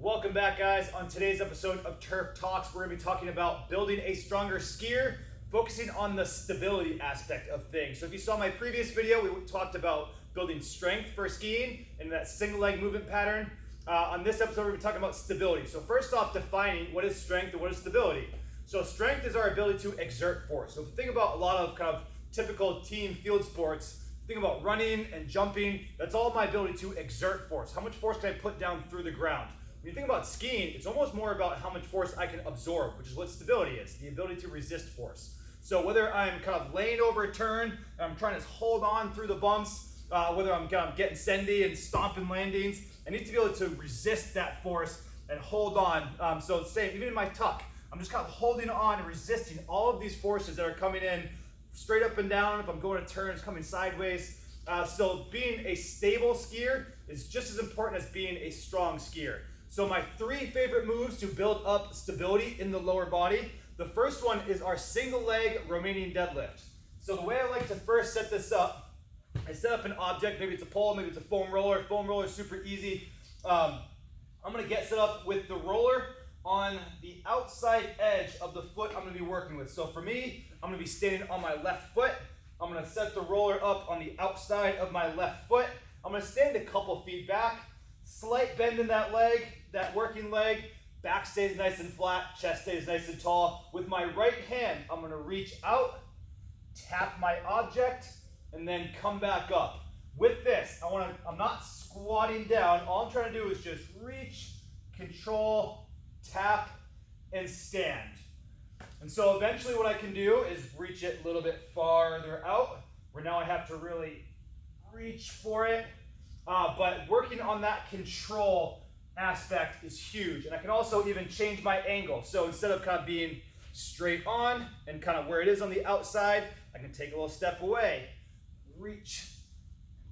Welcome back, guys. On today's episode of Turf Talks, we're going to be talking about building a stronger skier, focusing on the stability aspect of things. So if you saw my previous video, we talked about building strength for skiing and that single leg movement pattern. On this episode, we're going to be talking about stability. So first off, defining what is strength and what is stability. So strength is our ability to exert force. So if you think about a lot of kind of typical team field sports, think about running and jumping, that's all my ability to exert force. How much force can I put down through the ground? When you think about skiing, it's almost more about how much force I can absorb, which is what stability is, the ability to resist force. So whether I'm kind of laying over a turn, I'm trying to hold on through the bumps, whether I'm kind of getting sendy and stomping landings, I need to be able to resist that force and hold on. So same, even in my tuck, I'm just kind of holding on and resisting all of these forces that are coming in straight up and down. If I'm going to turns, coming sideways. So being a stable skier is just as important as being a strong skier. So my three favorite moves to build up stability in the lower body. The first one is our single leg Romanian deadlift. So the way I like to first set this up, I set up an object, maybe it's a pole, maybe it's a foam roller. Foam roller is super easy. I'm gonna get set up with the roller on the outside edge of the foot I'm gonna be working with. So for me, I'm gonna be standing on my left foot. I'm gonna set the roller up on the outside of my left foot. I'm gonna stand a couple feet back, slight bend in that leg, that working leg, back stays nice and flat, chest stays nice and tall. With my right hand, I'm gonna reach out, tap my object, and then come back up. With this, I'm not squatting down. All I'm trying to do is just reach, control, tap, and stand. And so eventually what I can do is reach it a little bit farther out, where now I have to really reach for it. But working on that control aspect is huge. And I can also even change my angle. So instead of kind of being straight on and kind of where it is on the outside, I can take a little step away, reach,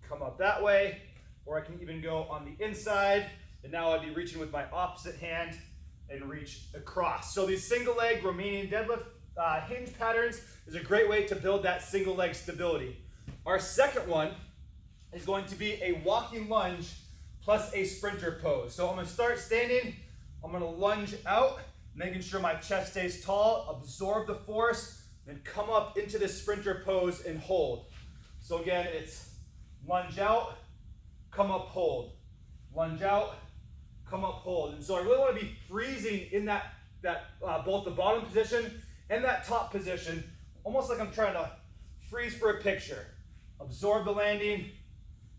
come up that way, or I can even go on the inside. And now I'd be reaching with my opposite hand and reach across. So these single leg Romanian deadlift hinge patterns is a great way to build that single leg stability. Our second one is going to be a walking lunge plus a sprinter pose. So I'm gonna start standing, I'm gonna lunge out, making sure my chest stays tall, absorb the force, then come up into this sprinter pose and hold. So again, it's lunge out, come up, hold. Lunge out, come up, hold. And so I really wanna be freezing in that both the bottom position and that top position, almost like I'm trying to freeze for a picture. Absorb the landing,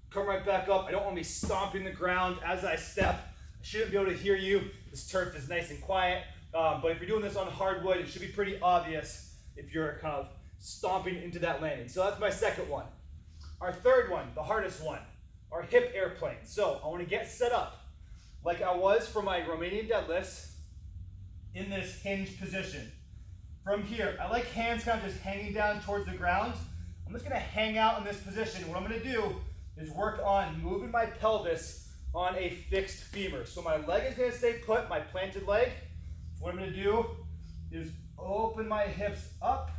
come right back up. I don't want to be stomping the ground as I step. I shouldn't be able to hear you. This turf is nice and quiet. But if you're doing this on hardwood, it should be pretty obvious if you're kind of stomping into that landing. So that's my second one. Our third one, the hardest one, our hip airplane. So I want to get set up like I was for my Romanian deadlifts in this hinge position. From here, I like hands kind of just hanging down towards the ground. I'm just going to hang out in this position. What I'm going to do is work on moving my pelvis on a fixed femur. So my leg is going to stay put, my planted leg. What I'm going to do is open my hips up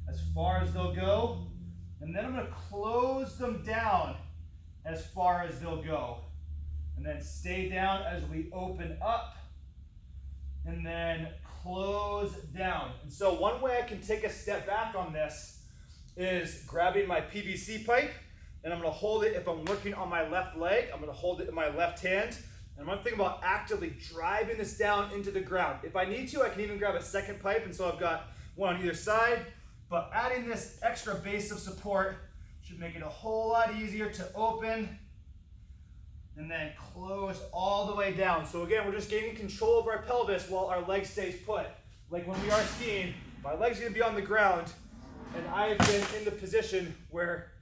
as far as they'll go, and then I'm going to close them down as far as they'll go. And then stay down as we open up, and then close down. And so one way I can take a step back on this is grabbing my PVC pipe, and I'm gonna hold it. If I'm working on my left leg, I'm gonna hold it in my left hand, and I'm gonna think about actively driving this down into the ground. If I need to, I can even grab a second pipe, and so I've got one on either side, but adding this extra base of support should make it a whole lot easier to open and then close all the way down. So again, we're just gaining control of our pelvis while our leg stays put. Like when we are skiing, my leg's gonna be on the ground, and I've been in the position where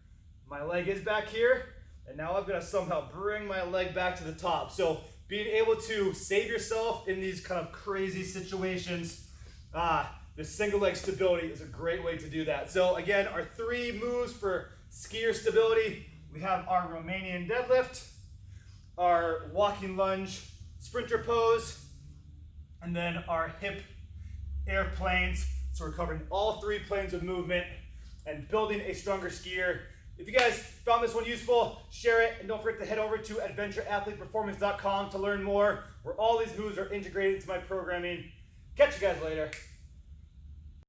my leg is back here, and now I've got to somehow bring my leg back to the top. So being able to save yourself in these kind of crazy situations, the single leg stability is a great way to do that. So again, our three moves for skier stability, we have our Romanian deadlift, our walking lunge sprinter pose, and then our hip airplanes. So we're covering all three planes of movement, and building a stronger skier If you guys found this one useful, share it, and don't forget to head over to adventureathleteperformance.com to learn more, where all these moves are integrated into my programming. Catch you guys later.